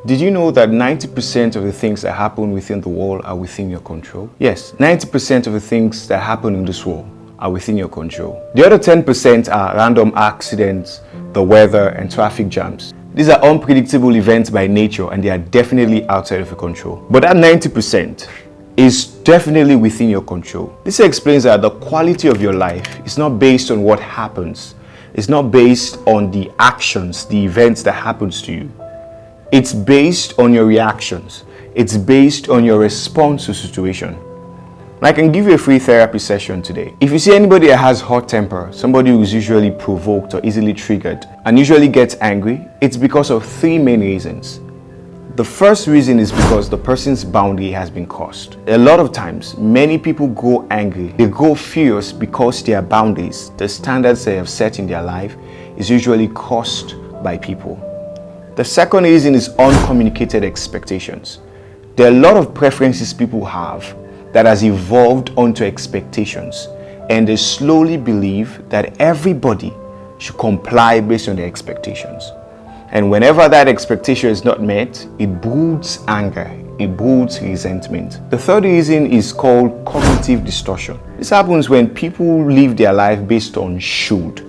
Did you know that 90% of the things that happen within the world are within your control? Yes, 90% of the things that happen in this world are within your control. The other 10% are random accidents, the weather, and traffic jams. These are unpredictable events by nature and they are definitely outside of your control. But that 90% is definitely within your control. This explains that the quality of your life is not based on what happens. It's not based on the actions, the events that happens to you. It's based on your reactions. It's based on your response to situation. I can give you a free therapy session today. If you see anybody that has hot temper, somebody who is usually provoked or easily triggered and usually gets angry, it's because of three main reasons. The first reason is because the person's boundary has been crossed. A lot of times, many people go angry. They go furious because their boundaries, the standards they have set in their life, is usually crossed by people. The second reason is uncommunicated expectations. There are a lot of preferences people have that has evolved onto expectations, and they slowly believe that everybody should comply based on their expectations. And whenever that expectation is not met, it broods anger, it broods resentment. The third reason is called cognitive distortion. This happens when people live their life based on should.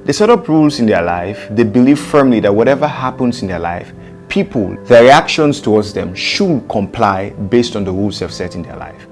They set up rules in their life. They believe firmly that whatever happens in their life, people, their reactions towards them should comply based on the rules they've set in their life.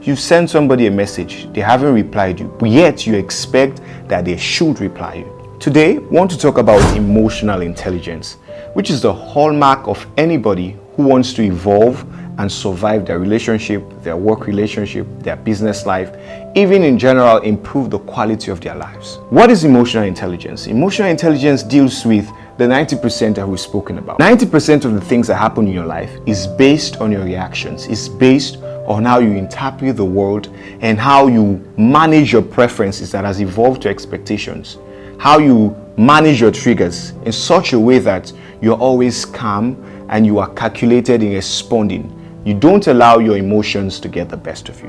You send somebody a message, they haven't replied you, but yet you expect that they should reply you. Today, I want to talk about emotional intelligence, which is the hallmark of anybody who wants to evolve and survive their relationship, their work relationship, their business life, even in general, improve the quality of their lives. What is emotional intelligence? Emotional intelligence deals with the 90% that we've spoken about. 90% of the things that happen in your life is based on your reactions. It's based on how you interpret the world and how you manage your preferences that has evolved to expectations. How you manage your triggers in such a way that you're always calm and you are calculated in responding. You don't allow your emotions to get the best of you.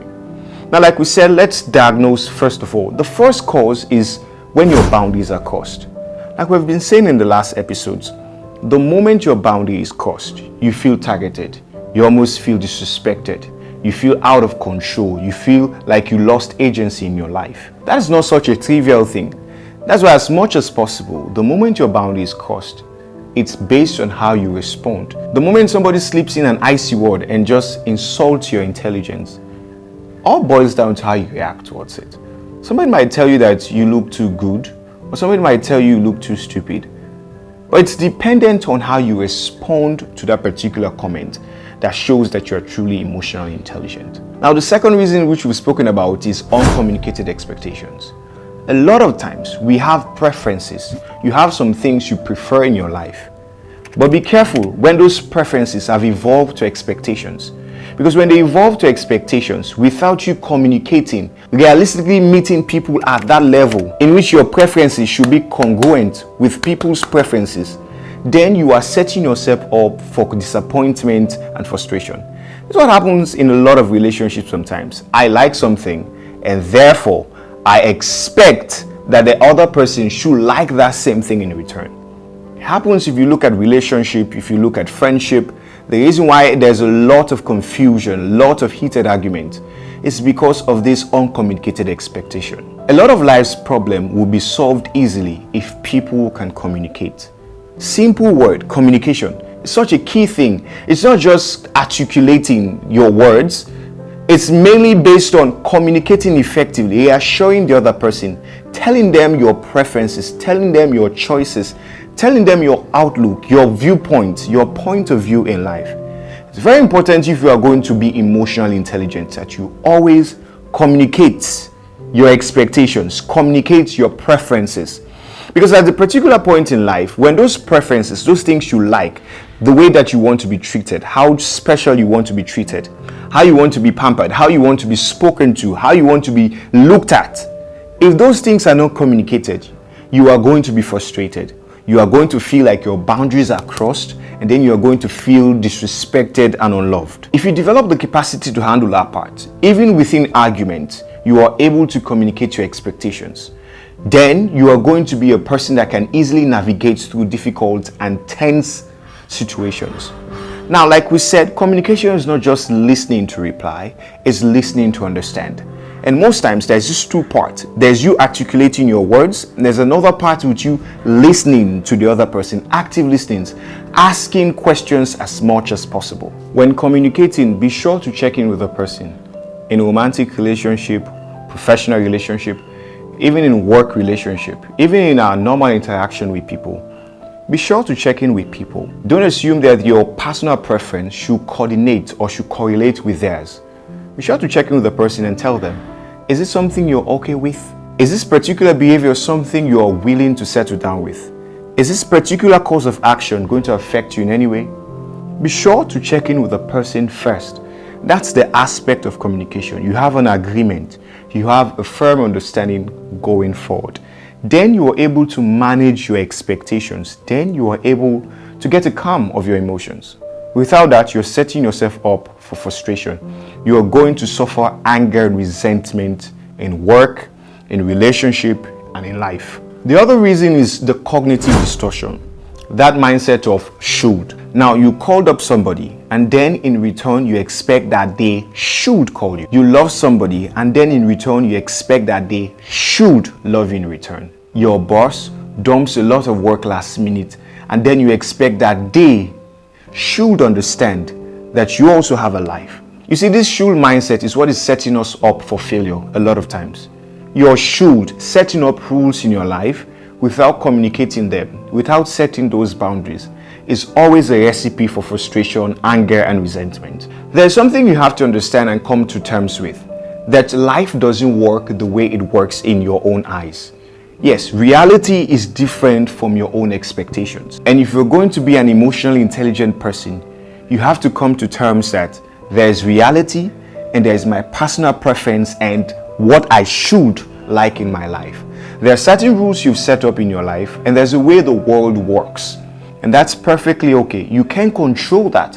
Now, like we said, let's diagnose first of all. The first cause is when your boundaries are crossed. Like we've been saying in the last episodes, the moment your boundary is crossed, you feel targeted. You almost feel disrespected. You feel out of control. You feel like you lost agency in your life. That is not such a trivial thing. That's why, as much as possible, the moment your boundary is crossed, it's based on how you respond. The moment somebody slips in an icy word and just insults your intelligence, all boils down to how you react towards it. Somebody might tell you that you look too good, or somebody might tell you look too stupid. But it's dependent on how you respond to that particular comment that shows that you're truly emotionally intelligent. Now, the second reason which we've spoken about is uncommunicated expectations. A lot of times we have preferences. You have some things you prefer in your life. But be careful when those preferences have evolved to expectations. Because when they evolve to expectations without you communicating, realistically meeting people at that level in which your preferences should be congruent with people's preferences, then you are setting yourself up for disappointment and frustration. This is what happens in a lot of relationships sometimes. I like something and therefore I expect that the other person should like that same thing in return. It happens if you look at relationship, if you look at friendship. The reason why there's a lot of confusion, a lot of heated argument is because of this uncommunicated expectation. A lot of life's problem will be solved easily if people can communicate. Simple word, communication, is such a key thing. It's not just articulating your words. It's mainly based on communicating effectively, reassuring the other person, telling them your preferences, telling them your choices, telling them your outlook, your viewpoint, your point of view in life. It's very important if you are going to be emotionally intelligent that you always communicate your expectations, communicate your preferences. Because at a particular point in life, when those preferences, those things you like, the way that you want to be treated, how special you want to be treated, how you want to be pampered, how you want to be spoken to, how you want to be looked at, if those things are not communicated, you are going to be frustrated. You are going to feel like your boundaries are crossed, and then you are going to feel disrespected and unloved. If you develop the capacity to handle that part, even within argument, you are able to communicate your expectations. Then you are going to be a person that can easily navigate through difficult and tense situations. Now, like we said, communication is not just listening to reply, it's listening to understand. And most times there's just two parts. There's you articulating your words, and there's another part with you listening to the other person, active listening, asking questions as much as possible. When communicating, be sure to check in with the person. In a romantic relationship, professional relationship, even in work relationship, even in our normal interaction with people, be sure to check in with people. Don't assume that your personal preference should coordinate or should correlate with theirs. Be sure to check in with the person and tell them, is this something you're okay with? Is this particular behavior something you are willing to settle down with? Is this particular course of action going to affect you in any way? Be sure to check in with the person first. That's the aspect of communication. You have an agreement. You have a firm understanding going forward. Then you are able to manage your expectations. Then you are able to get a calm of your emotions. Without that, you're setting yourself up for frustration. You are going to suffer anger and resentment in work, in relationship, and in life. The other reason is the cognitive distortion. That mindset of should. Now, you called up somebody, and then in return, you expect that they should call you. You love somebody, and then in return, you expect that they should love you in return. Your boss dumps a lot of work last minute, and then you expect that they should understand that you also have a life. You see, this should mindset is what is setting us up for failure a lot of times. Your should, setting up rules in your life without communicating them, without setting those boundaries, is always a recipe for frustration, anger, and resentment. There's something you have to understand and come to terms with, that life doesn't work the way it works in your own eyes. Yes, reality is different from your own expectations. And if you're going to be an emotionally intelligent person, you have to come to terms that there's reality and there's my personal preference and what I should like in my life. There are certain rules you've set up in your life, and there's a way the world works. And that's perfectly okay. You can control that.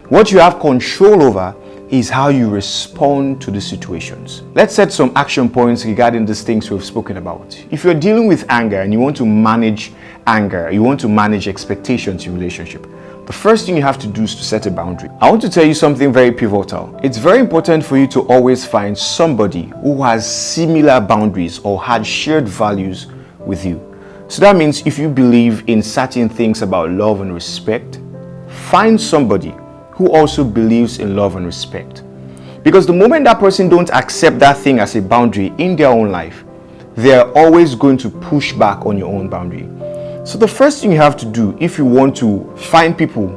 What you have control over is how you respond to the situations. Let's set some action points regarding these things we've spoken about. If you're dealing with anger and you want to manage anger, you want to manage expectations in relationship, the first thing you have to do is to set a boundary. I want to tell you something very pivotal. It's very important for you to always find somebody who has similar boundaries or had shared values with you. So that means if you believe in certain things about love and respect, find somebody who also believes in love and respect. Because the moment that person don't accept that thing as a boundary in their own life, they're always going to push back on your own boundary. So the first thing you have to do if you want to find people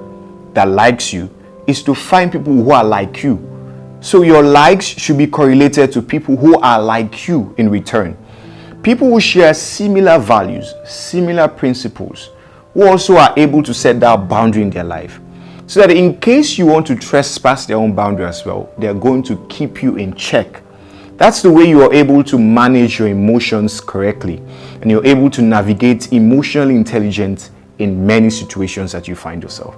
that likes you is to find people who are like you. So your likes should be correlated to people who are like you in return. People who share similar values, similar principles, who also are able to set that boundary in their life. So that in case you want to trespass their own boundary as well, they're going to keep you in check. That's the way you are able to manage your emotions correctly, and you're able to navigate emotionally intelligent in many situations that you find yourself.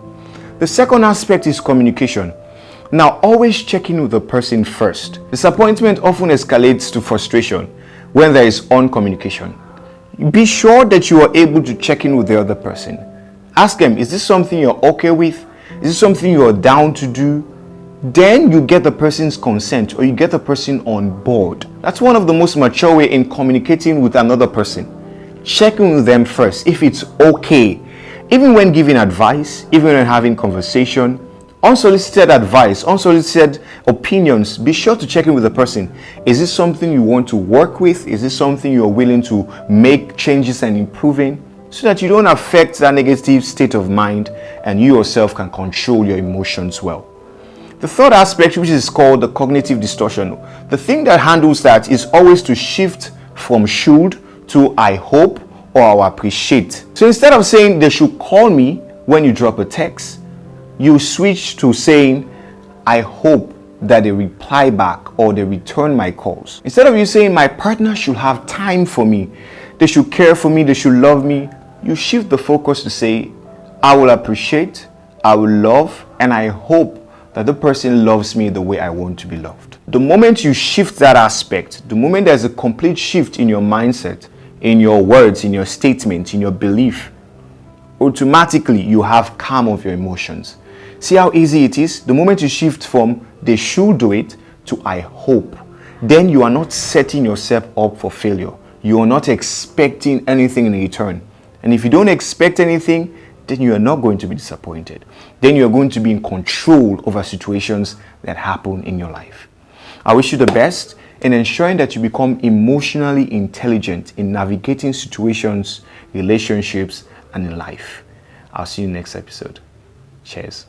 The second aspect is communication. Now, always check in with the person first. Disappointment often escalates to frustration when there is uncommunication. Be sure that you are able to check in with the other person. Ask them, is this something you're okay with? Is this something you're down to do? Then you get the person's consent, or you get the person on board. That's one of the most mature way in communicating with another person. Checking with them first if it's okay. Even when giving advice, even when having conversation, unsolicited advice, unsolicited opinions, be sure to check in with the person. Is this something you want to work with? Is this something you're willing to make changes and improving? So that you don't affect that negative state of mind and you yourself can control your emotions well. The third aspect, which is called the cognitive distortion, the thing that handles that is always to shift from should to I hope or I appreciate. So instead of saying they should call me when you drop a text, you switch to saying I hope that they reply back or they return my calls. Instead of you saying my partner should have time for me, they should care for me, they should love me, you shift the focus to say I will appreciate, I will love, and I hope that the person loves me the way I want to be loved. The moment you shift that aspect, the moment there's a complete shift in your mindset, in your words, in your statements, in your belief, automatically you have calm of your emotions. See how easy it is? The moment you shift from they should do it to I hope, then you are not setting yourself up for failure. You are not expecting anything in return. And if you don't expect anything, then you are not going to be disappointed. Then you are going to be in control over situations that happen in your life. I wish you the best in ensuring that you become emotionally intelligent in navigating situations, relationships, and in life. I'll see you next episode. Cheers.